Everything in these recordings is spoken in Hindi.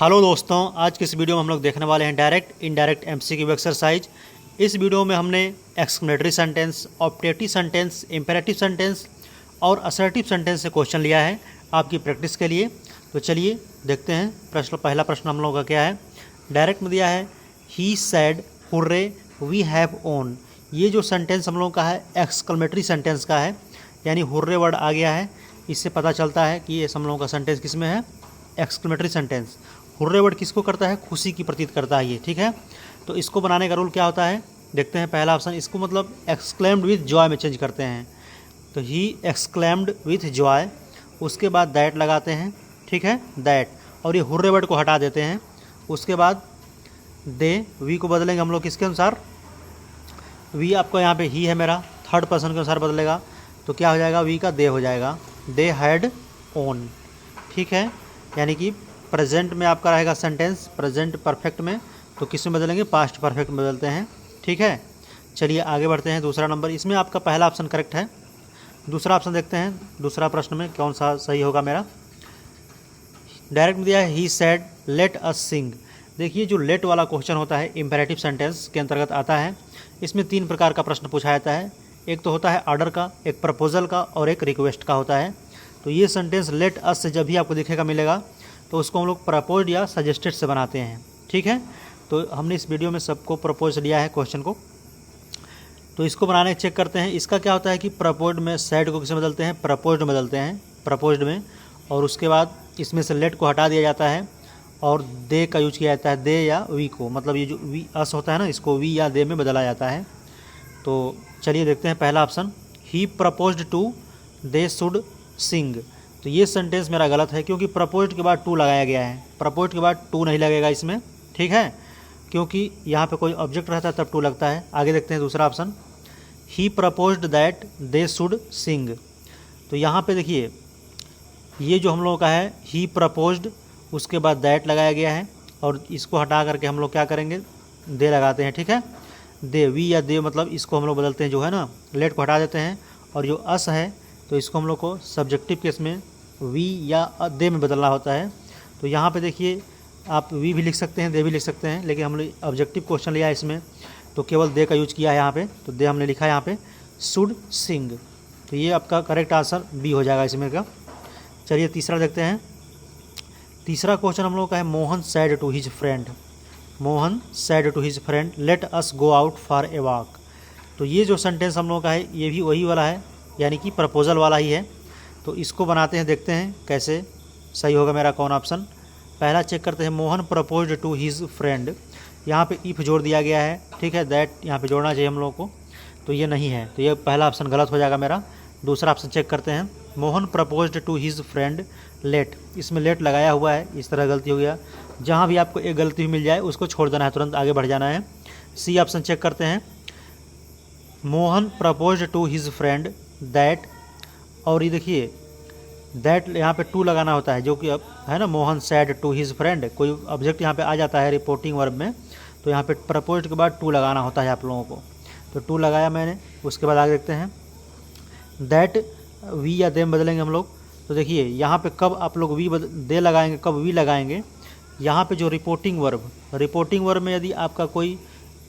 हेलो दोस्तों, आज के इस वीडियो में हम लोग देखने वाले हैं डायरेक्ट इनडायरेक्ट एमसीक्यू एक्सरसाइज। इस वीडियो में हमने exclamatory sentence, optative sentence, imperative sentence और असर्टिव सेंटेंस से क्वेश्चन लिया है आपकी प्रैक्टिस के लिए। तो चलिए देखते हैं पहला प्रश्न हम लोगों का क्या है। डायरेक्ट में दिया है he said hurray we have won. ये जो सेंटेंस हम लोगों का है एक्सक्लेमेटरी सेंटेंस का है, यानी हुर्रे वर्ड आ गया है। इससे पता चलता है कि ये हम लोगों का सेंटेंस किस में है, एक्सक्लेमेटरी सेंटेंस। हुर्रे वर्ड किसको करता है, खुशी की प्रतीत करता है ये, ठीक है। तो इसको बनाने का रूल क्या होता है, देखते हैं। पहला ऑप्शन, इसको मतलब एक्सक्लेम्ड विथ जॉय में चेंज करते हैं। तो ही एक्सक्लेम्ड विथ जॉय, उसके बाद दैट लगाते हैं, ठीक है, दैट, और ये हुर्रे वर्ड को हटा देते हैं। उसके बाद दे, वी को बदलेंगे हम लोग किसके अनुसार, वी आपको यहाँ पे ही है मेरा, थर्ड पर्सन के अनुसार बदलेगा। तो क्या हो जाएगा, वी का दे हो जाएगा, दे हैड ओन, ठीक है। यानी कि प्रेजेंट में आपका रहेगा सेंटेंस, प्रेजेंट परफेक्ट में, तो किस में बदलेंगे, पास्ट परफेक्ट में बदलते हैं, ठीक है। चलिए आगे बढ़ते हैं। दूसरा नंबर, इसमें आपका पहला ऑप्शन करेक्ट है। दूसरा ऑप्शन देखते हैं, दूसरा प्रश्न में कौन सा सही होगा मेरा। डायरेक्ट में दिया है ही सैड लेट अस सिंग। देखिए जो लेट वाला क्वेश्चन होता है इंपेरेटिव सेंटेंस के अंतर्गत आता है। इसमें 3 प्रकार का प्रश्न पूछा जाता है। एक तो होता है ऑर्डर का, एक प्रपोजल का और एक रिक्वेस्ट का होता है। तो ये सेंटेंस लेट अस से जब भी आपको दिखेगा मिलेगा तो उसको हम लोग प्रपोज्ड या सजेस्टेड से बनाते हैं, ठीक है। तो हमने इस वीडियो में सबको प्रपोज लिया है क्वेश्चन को। तो इसको बनाने चेक करते हैं। इसका क्या होता है कि प्रपोज्ड में सैड को किसे बदलते हैं, प्रपोज्ड में बदलते हैं, प्रपोज्ड में। और उसके बाद इसमें से लेट को हटा दिया जाता है और दे का यूज किया जाता है, दे या वी को, मतलब ये जो वी अस होता है ना, इसको वी या दे में बदला जाता है। तो चलिए देखते हैं पहला option, he proposed to they should sing. तो ये सेंटेंस मेरा गलत है क्योंकि प्रपोज्ड के बाद टू लगाया गया है। प्रपोज्ड के बाद टू नहीं लगेगा इसमें, ठीक है, क्योंकि यहाँ पे कोई ऑब्जेक्ट रहता है तब टू लगता है। आगे देखते हैं दूसरा option, he proposed that they should sing. तो यहाँ पे देखिए ये जो हम लोगों का है ही प्रपोज्ड, उसके बाद दैट लगाया गया है और इसको हटा करके हम लोग क्या करेंगे, दे लगाते हैं, ठीक है। दे, वी या दे, मतलब इसको हम लोग बदलते हैं, जो है ना, लेट को हटा देते हैं। और जो अस है तो इसको हम लोग को सब्जेक्टिव केस में वी या दे में बदलना होता है। तो यहाँ पे देखिए आप वी भी लिख सकते हैं, दे भी लिख सकते हैं, लेकिन हमने ऑब्जेक्टिव क्वेश्चन लिया है इसमें तो केवल दे का यूज किया है यहाँ पे। तो दे हमने लिखा है यहाँ पे शुड सिंग। तो ये आपका करेक्ट आंसर बी हो जाएगा इसमें का। चलिए तीसरा देखते हैं। तीसरा क्वेश्चन हम लोग का है Mohan said to his friend. Mohan said to his friend let us go out for a walk. तो ये जो सेंटेंस हम लोग का है ये भी वही वाला है, यानी कि प्रपोजल वाला ही है। तो इसको बनाते हैं, देखते हैं कैसे सही होगा मेरा कौन ऑप्शन। पहला चेक करते हैं, Mohan proposed to his friend. यहाँ पे इफ़ जोड़ दिया गया है, ठीक है, दैट यहाँ पे जोड़ना चाहिए हम लोग को, तो ये नहीं है, तो ये पहला ऑप्शन गलत हो जाएगा मेरा। दूसरा ऑप्शन चेक करते हैं, Mohan proposed to his friend let, इसमें लेट लगाया हुआ है, इस तरह गलती हो गया। जहाँ भी आपको एक गलती मिल जाए उसको छोड़ देना है, तुरंत आगे बढ़ जाना है। सी ऑप्शन चेक करते हैं, Mohan proposed to his friend that, और ये देखिए दैट यहाँ पे टू लगाना होता है, जो कि अब है ना, Mohan said to his friend, कोई ऑब्जेक्ट यहाँ पे आ जाता है रिपोर्टिंग वर्ब में, तो यहाँ पे प्रपोज्ड के बाद टू लगाना होता है आप लोगों को। तो टू लगाया मैंने। उसके बाद आगे देखते हैं, दैट वी या दे में बदलेंगे हम लोग। तो देखिए यहाँ पे कब आप लोग दे लगाएंगे, कब वी लगाएंगे, यहाँ पे जो रिपोर्टिंग वर्ब में यदि आपका कोई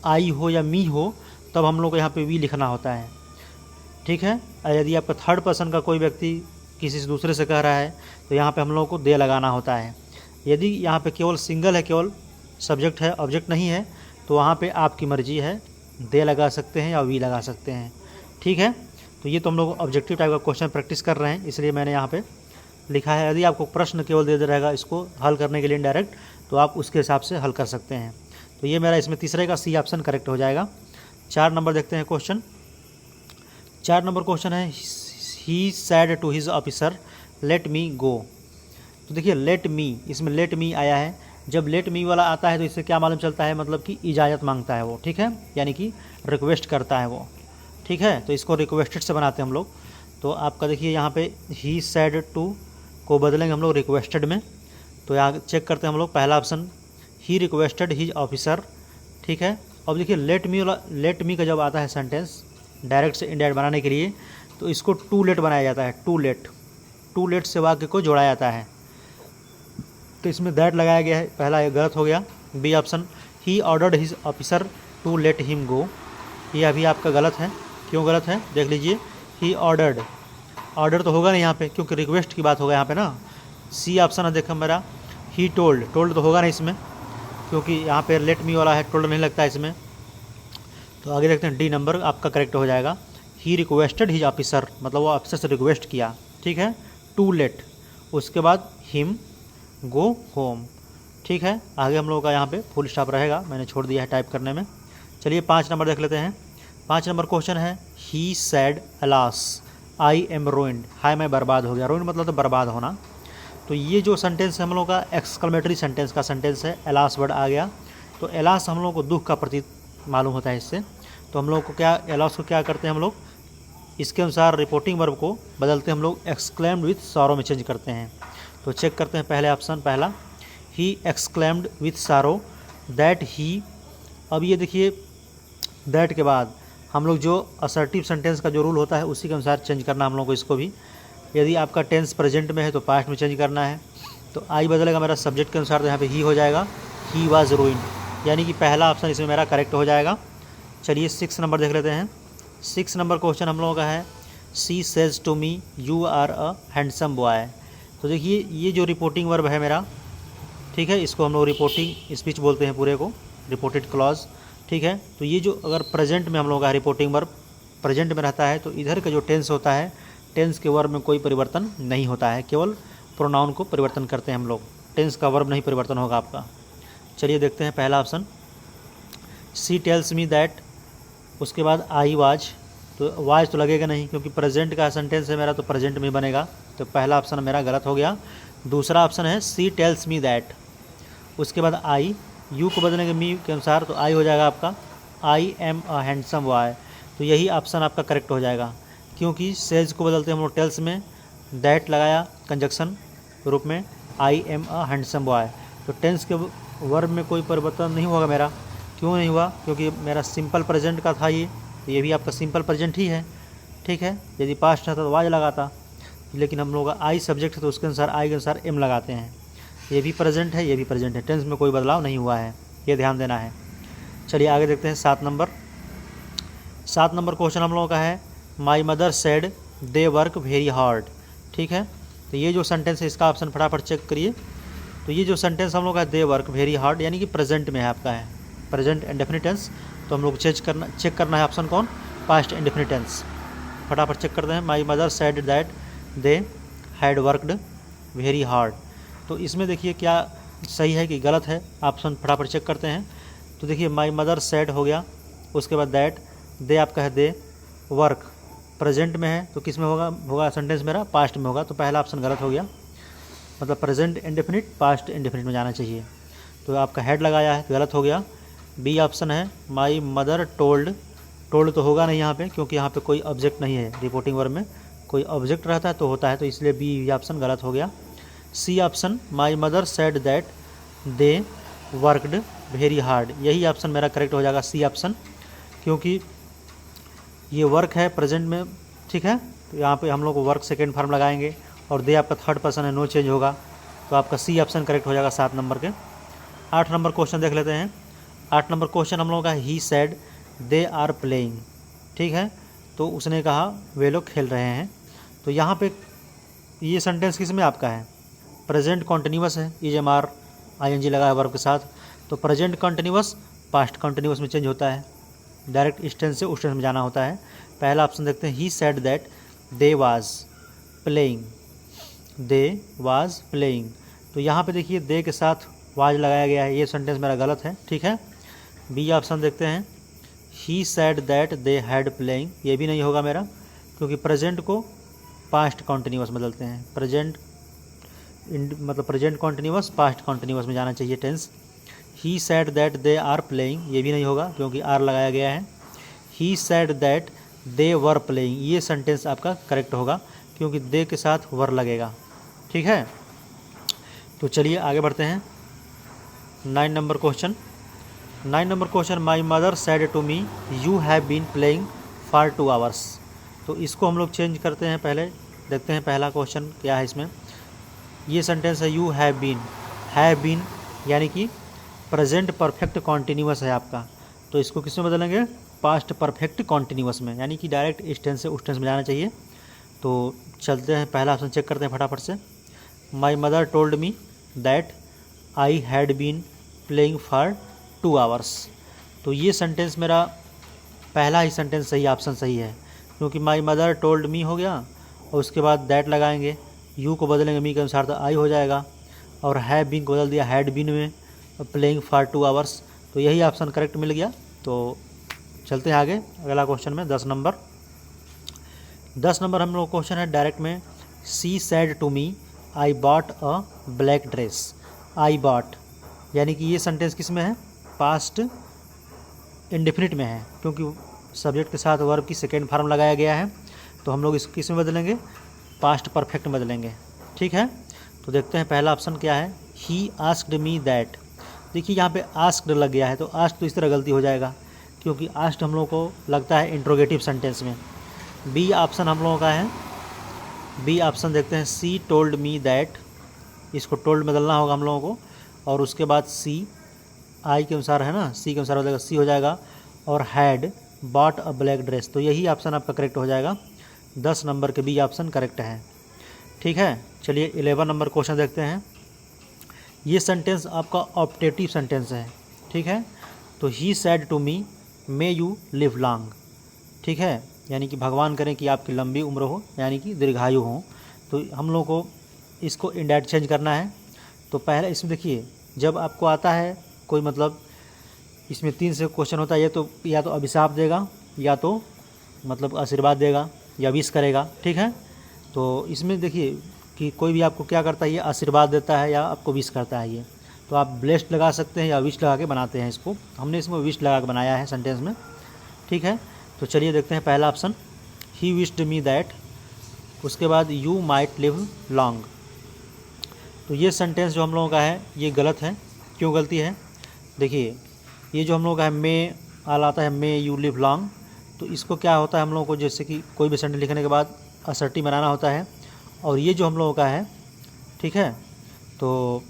आई हो या मी हो तब हम लोग को यहाँ पे वी लिखना होता है, ठीक है। यदि आपका थर्ड पर्सन का कोई व्यक्ति किसी से दूसरे से कह रहा है तो यहाँ पे हम लोगों को दे लगाना होता है। यदि यहाँ पे केवल सिंगल है, केवल सब्जेक्ट है, ऑब्जेक्ट नहीं है, तो वहाँ पे आपकी मर्जी है, दे लगा सकते हैं या वी लगा सकते हैं, ठीक है। तो ये तो हम लोग ऑब्जेक्टिव टाइप का क्वेश्चन प्रैक्टिस कर रहे हैं, इसलिए मैंने यहाँ पे लिखा है। यदि आपको प्रश्न केवल दे रहेगा इसको हल करने के लिए डायरेक्ट, तो आप उसके हिसाब से हल कर सकते हैं। तो ये मेरा इसमें तीसरे का सी ऑप्शन करेक्ट हो जाएगा। 4 नंबर देखते हैं क्वेश्चन। 4 नंबर क्वेश्चन है, he said to his officer let me go. तो देखिए लेट मी, इसमें लेट मी आया है। जब लेट मी वाला आता है तो इससे क्या मालूम चलता है, मतलब कि इजाज़त मांगता है वो, ठीक है, यानी कि रिक्वेस्ट करता है वो, ठीक है। तो इसको रिक्वेस्टेड से बनाते हैं हम लोग। तो आपका देखिए यहाँ पे ही सैड टू को बदलेंगे हम लोग रिक्वेस्टेड में। तो यहाँ चेक करते हैं हम लोग, पहला option he requested his officer, ठीक है। अब देखिए लेट मी का जब आता है सेंटेंस डायरेक्ट से इनडायरेक्ट बनाने के लिए, तो इसको टू लेट बनाया जाता है, टू लेट से वाक्य को जोड़ा जाता है। तो इसमें दैट लगाया गया है, पहला ये गलत हो गया। B option, he ordered his officer to let him go, ये अभी आपका गलत है। क्यों गलत है देख लीजिए। ही ऑर्डर्ड, ऑर्डर तो होगा नहीं यहाँ पे क्योंकि रिक्वेस्ट की बात होगा यहाँ पे ना। सी ऑप्शन है देखो मेरा, ही टोल्ड, टोल्ड तो होगा नहीं इसमें क्योंकि यहाँ पे लेट मी वाला है, टोल्ड नहीं लगता इसमें। तो आगे देखते हैं, डी नंबर आपका करेक्ट हो जाएगा। ही रिक्वेस्टेड हिज ऑफिसर, मतलब वो ऑफिसर से रिक्वेस्ट किया, ठीक है। टू लेट, उसके बाद हिम गो होम, ठीक है। आगे हम लोगों का यहाँ पे फुल स्टॉप रहेगा, मैंने छोड़ दिया है टाइप करने में। चलिए 5 नंबर देख लेते हैं। 5 नंबर क्वेश्चन है, he said alas I am ruined, हाय मैं बर्बाद हो गया। रोइंड मतलब तो बर्बाद होना। तो ये जो सेंटेंस है हम लोग का एक्सक्लेमेटरी सेंटेंस का सेंटेंस है, एलास वर्ड आ गया। तो एलास हम लोग को दुख का प्रतीक मालूम होता है इससे। तो हम लोग को क्या, एलास को क्या करते हैं हम लोग, इसके अनुसार रिपोर्टिंग वर्ब को बदलते हम लोग एक्सक्लेम्ड विथ सॉरो में चेंज करते हैं। तो चेक करते हैं पहले ऑप्शन, पहला he exclaimed with sorrow that he. अब ये देखिए दैट के बाद हम लोग जो असर्टिव सेंटेंस का जो रूल होता है उसी के अनुसार चेंज करना हम लोग को इसको भी। यदि आपका टेंस प्रेजेंट में है तो पास्ट में चेंज करना है। तो आई बदलेगा मेरा सब्जेक्ट के अनुसार, तो यहाँ पे ही हो जाएगा, ही वाज रूइंड, यानी कि पहला ऑप्शन इसमें मेरा करेक्ट हो जाएगा। चलिए 6 नंबर देख लेते हैं। 6 नंबर क्वेश्चन हम लोगों का है, she says to me you are a handsome boy. तो देखिए ये जो रिपोर्टिंग वर्ब है मेरा, ठीक है, इसको हम लोग रिपोर्टिंग स्पीच बोलते हैं पूरे को, रिपोर्टेड क्लॉज, ठीक है। तो ये जो अगर प्रेजेंट में हम लोग का रिपोर्टिंग वर्ब प्रेजेंट में रहता है तो इधर का जो टेंस होता है, टेंस के वर्ब में कोई परिवर्तन नहीं होता है, केवल प्रोनाउन को परिवर्तन करते हैं हम लोग, टेंस का वर्ब नहीं परिवर्तन होगा आपका। चलिए देखते हैं पहला option, she tells me that, उसके बाद आई वाज, तो वाज तो लगेगा नहीं क्योंकि प्रेजेंट का सेंटेंस है मेरा, तो प्रेजेंट में बनेगा, तो पहला ऑप्शन मेरा गलत हो गया। दूसरा ऑप्शन है सी टेल्स मी दैट, उसके बाद आई, यू को बदलेंगे मी के अनुसार तो आई हो जाएगा आपका, I am a handsome boy. तो यही ऑप्शन आपका करेक्ट हो जाएगा क्योंकि सेज को बदलते हम लोग टेल्स में, दैट लगाया कंजक्शन रूप में, I am a handsome boy. तो टेंस के वर्ब में कोई परिवर्तन नहीं होगा मेरा। क्यों नहीं हुआ, क्योंकि मेरा सिंपल प्रेजेंट का था ये, तो ये भी आपका सिंपल प्रेजेंट ही है, ठीक है। यदि पास्ट था तो वाज लगाता, लेकिन हम लोग का आई सब्जेक्ट है तो उसके अनुसार आई के अनुसार एम लगाते हैं। ये भी प्रेजेंट है, ये भी प्रेजेंट है, टेंस में कोई बदलाव नहीं हुआ है, ये ध्यान देना है। चलिए आगे देखते हैं 7 नंबर। 7 नंबर क्वेश्चन हम लोगों का है, माई mother said they work very hard, ठीक है। तो ये जो सेंटेंस है इसका ऑप्शन फटाफट चेक करिए। तो ये जो सेंटेंस हम लोग का दे वर्क वेरी हार्ड यानी कि प्रेजेंट में है आपका, है प्रेजेंट इंडेफिनिट टेंस। तो हम लोग चेक करना है ऑप्शन कौन, पास्ट इंडेफिनिट टेंस। फटाफट चेक करते हैं, माई mother said that they had worked very hard. तो इसमें देखिए क्या सही है कि गलत है, ऑप्शन फटाफट चेक करते हैं। तो देखिए माई मदर सेड हो गया, उसके बाद दैट, दे आपका है दे, वर्क प्रेजेंट में है तो किस में होगा सेंटेंस मेरा, पास्ट में होगा। तो पहला ऑप्शन गलत हो गया, मतलब प्रेजेंट इंडेफिनिट पास्ट इंडेफिनिट में जाना चाहिए। तो आपका हेड लगाया है, गलत हो गया। बी ऑप्शन है, माई मदर टोल्ड, टोल्ड तो होगा नहीं यहाँ पे क्योंकि यहाँ पे कोई ऑब्जेक्ट नहीं है, रिपोर्टिंग वर्ब में कोई ऑब्जेक्ट रहता है तो होता है, तो इसलिए बी ऑप्शन गलत हो गया। C option, my mother said that they worked very hard, यही ऑप्शन मेरा करेक्ट हो जाएगा, सी ऑप्शन, क्योंकि ये वर्क है प्रेजेंट में, ठीक है। तो यहाँ पे हम लोग वर्क सेकेंड फॉर्म लगाएंगे और दे आपका थर्ड पर्सन है, नो चेंज होगा, तो आपका सी ऑप्शन करेक्ट हो जाएगा 7 नंबर के। 8 नंबर क्वेश्चन देख लेते हैं। 8 नंबर क्वेश्चन हम लोगों का, he said they are playing, ठीक है। तो उसने कहा वे लोग खेल रहे हैं। तो यहाँ पे ये सेंटेंस किस में आपका है, प्रेजेंट कॉन्टिन्यूस है, is am are I N G लगा है वर्ब के साथ। तो प्रेजेंट कॉन्टिन्यूस पास्ट कॉन्टिन्यूस में चेंज होता है, डायरेक्ट इस टेंस से उस टेंस में जाना होता है। पहला ऑप्शन देखते हैं, ही said that they was playing, they was playing. तो यहाँ पे देखिए दे के साथ वाज लगाया गया है, ये सेंटेंस मेरा गलत है, ठीक है। बी ऑप्शन देखते हैं, ही said that they had playing, ये भी नहीं होगा मेरा क्योंकि प्रेजेंट को पास्ट कॉन्टिन्यूस बदलते हैं, प्रेजेंट मतलब प्रेजेंट कॉन्टिन्यूस पास्ट कॉन्टिन्यूस में जाना चाहिए tense. He said that they are playing, ये भी नहीं होगा क्योंकि आर लगाया गया है। He said that they were playing, ये सेंटेंस आपका करेक्ट होगा क्योंकि दे के साथ वर लगेगा, ठीक है। तो चलिए आगे बढ़ते हैं। 9 number question. 9 number question, my mother said to me you have been playing for 2 hours. तो इसको हम लोग चेंज करते हैं, पहले देखते हैं पहला क्वेश्चन क्या है इसमें। ये सेंटेंस है you have been, have been यानी कि प्रेजेंट परफेक्ट कॉन्टिन्यूअस है आपका, तो इसको किस में बदलेंगे, पास्ट परफेक्ट कॉन्टिन्यूअस में, यानी कि डायरेक्ट इस टेंस से उस टेंस में जाना चाहिए। तो चलते हैं, पहला ऑप्शन चेक करते हैं फटाफट से। My mother told me that I had been playing for 2 hours. तो ये सेंटेंस मेरा पहला ही सेंटेंस सही, ऑप्शन सही है, क्योंकि माई मदर टोल्ड मी हो गया और उसके बाद दैट लगाएंगे, यू को बदलेंगे मी के अनुसार तो आई हो जाएगा, और हैव बीन को बदल दिया हैड बीन में, प्लेइंग फॉर 2 आवर्स, तो यही ऑप्शन करेक्ट मिल गया। तो चलते हैं आगे अगला क्वेश्चन में 10 नंबर। 10 नंबर हम लोग क्वेश्चन है डायरेक्ट में। She said to me I bought a black dress. I bought यानी कि ये सेंटेंस किस में है, पास्ट इंडेफिनिट में है, क्योंकि सब्जेक्ट के साथ वर्ब की सेकेंड फॉर्म लगाया गया है, तो हम लोग इसको किस में बदलेंगे, पास्ट परफेक्ट में बदलेंगे। ठीक है, तो देखते हैं पहला ऑप्शन क्या है। He asked me that. देखिए यहाँ पे आस्क्ड लग गया है, तो आस्क्ड तो इस तरह गलती हो जाएगा, क्योंकि आस्क्ड हम लोगों को लगता है इंट्रोगेटिव सेंटेंस में। बी ऑप्शन हम लोगों का है, बी ऑप्शन देखते हैं। सी टोल्ड मी दैट, इसको टोल्ड में बदलना होगा हम लोगों को, और उसके बाद सी आई के अनुसार है ना, सी के अनुसार हो जाएगा, सी हो जाएगा, और had bought a black dress, तो यही ऑप्शन आपका करेक्ट हो जाएगा। 10 नंबर के बी ऑप्शन करेक्ट है। ठीक है, चलिए 11 नंबर क्वेश्चन देखते हैं। ये सेंटेंस आपका ऑप्टेटिव सेंटेंस है। ठीक है, तो he said to me may you live long. ठीक है, यानी कि भगवान करें कि आपकी लंबी उम्र हो, यानी कि दीर्घायु हो। तो हम लोग को इसको इंडायरेक्ट चेंज करना है। तो पहले इसमें देखिए, जब आपको आता है कोई मतलब इसमें 3 से क्वेश्चन होता है, ये तो या तो अभिशाप देगा, या तो मतलब आशीर्वाद देगा, या विश करेगा। ठीक है, तो इसमें देखिए कि कोई भी आपको क्या करता है, ये आशीर्वाद देता है या आपको विश करता है। ये तो आप ब्लेस्ड लगा सकते हैं या विश लगा के बनाते हैं इसको, हमने इसमें विश लगा के बनाया है सेंटेंस में। ठीक है, तो चलिए देखते हैं पहला option, he wished me that, उसके बाद यू माइट लिव लॉन्ग। तो ये सेंटेंस जो हम लोगों का है ये गलत है। क्यों गलती है, देखिए ये जो हम लोगों का है मे आल आता है, मे यू लिव लॉन्ग, तो इसको क्या होता है हम लोगों को, जैसे कि कोई भी सेंटेंस लिखने के बाद असर्टिव बनाना होता है, और ये जो हम लोगों का है, ठीक है, तो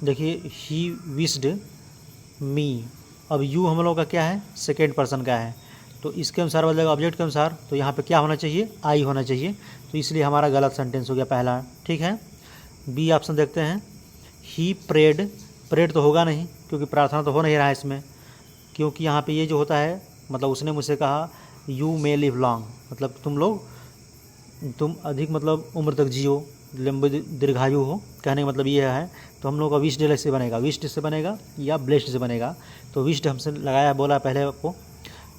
देखिए ही विश्ड मी, अब यू हम लोगों का क्या है, सेकेंड पर्सन का है, तो इसके अनुसार बदलेगा ऑब्जेक्ट के अनुसार, तो यहाँ पे क्या होना चाहिए, आई होना चाहिए, तो इसलिए हमारा गलत सेंटेंस हो गया पहला। ठीक है, बी ऑप्शन देखते हैं। ही प्रेड, प्रेड तो होगा नहीं, क्योंकि प्रार्थना तो हो नहीं रहा है इसमें, क्योंकि यहाँ पे ये जो होता है मतलब उसने मुझसे कहा यू मे लिव लॉन्ग, मतलब तुम अधिक मतलब उम्र तक जियो, लंबे दीर्घायु हो, कहने का मतलब ये है। तो हम लोग का विश्ड से बनेगा, विश्ड से बनेगा या ब्लेस्ड से बनेगा, तो विश्ड हमसे लगाया बोला पहले आपको,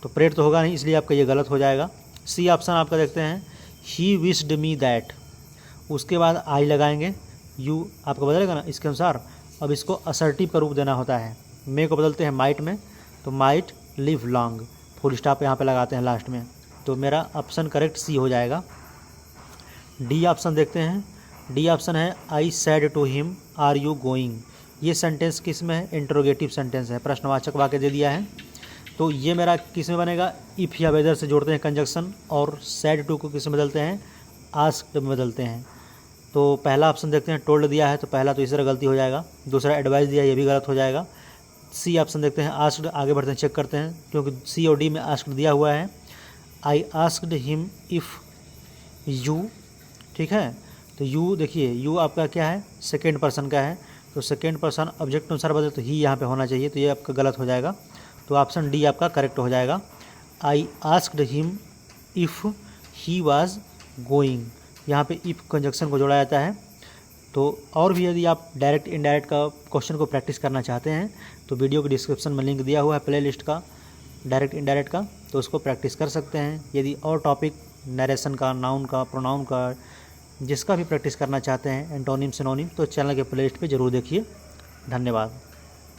तो प्रेड तो होगा नहीं, इसलिए आपका ये गलत हो जाएगा। सी ऑप्शन आपका देखते हैं, ही विश्ड मी दैट, उसके बाद आई लगाएंगे, यू आपका बदलेगा ना इसके अनुसार। अब इसको असर्टिव का रूप देना होता है, मे को बदलते हैं माइट में, तो might live long, full stop यहाँ पे लगाते हैं लास्ट में, तो मेरा ऑप्शन करेक्ट सी हो जाएगा। डी ऑप्शन देखते हैं। डी ऑप्शन है, I said to him are you going. ये सेंटेंस किस में है, इंट्रोगेटिव सेंटेंस है, प्रश्नवाचक वाक्य दे दिया है, तो ये मेरा किस में बनेगा, इफ़ या वेदर से जोड़ते हैं कंजक्शन, और सैड टू को किस में बदलते हैं, आस्क्ड में बदलते हैं। तो पहला ऑप्शन देखते हैं, टोल्ड दिया है, तो पहला तो इस तरह गलती हो जाएगा, दूसरा एडवाइस दिया है, ये भी गलत हो जाएगा। सी ऑप्शन देखते हैं, आस्क्ड, आगे बढ़ते हैं चेक करते हैं, क्योंकि सी और डी में आस्क्ड दिया हुआ है। I asked him if you, ठीक है, तो यू देखिए यू आपका क्या है, सेकेंड पर्सन का है, तो सेकेंड पर्सन ऑब्जेक्ट अनुसार बदले तो ही यहाँ पे होना चाहिए, तो ये आपका गलत हो जाएगा, तो ऑप्शन डी आपका करेक्ट हो जाएगा। I asked him if he was going, यहाँ पे इफ़ कंजक्शन को जोड़ा जाता है। तो और भी यदि आप डायरेक्ट इनडायरेक्ट का क्वेश्चन को प्रैक्टिस करना चाहते हैं, तो वीडियो के डिस्क्रिप्शन में लिंक दिया हुआ है प्ले लिस्ट का डायरेक्ट इनडायरेक्ट का, तो उसको प्रैक्टिस कर सकते हैं। यदि और टॉपिक नरेशन का, नाउन का, प्रोनाउन का, जिसका भी प्रैक्टिस करना चाहते हैं, एंटोनिम सिनोनिम, तो चैनल के प्ले लिस्ट पर ज़रूर देखिए। धन्यवाद।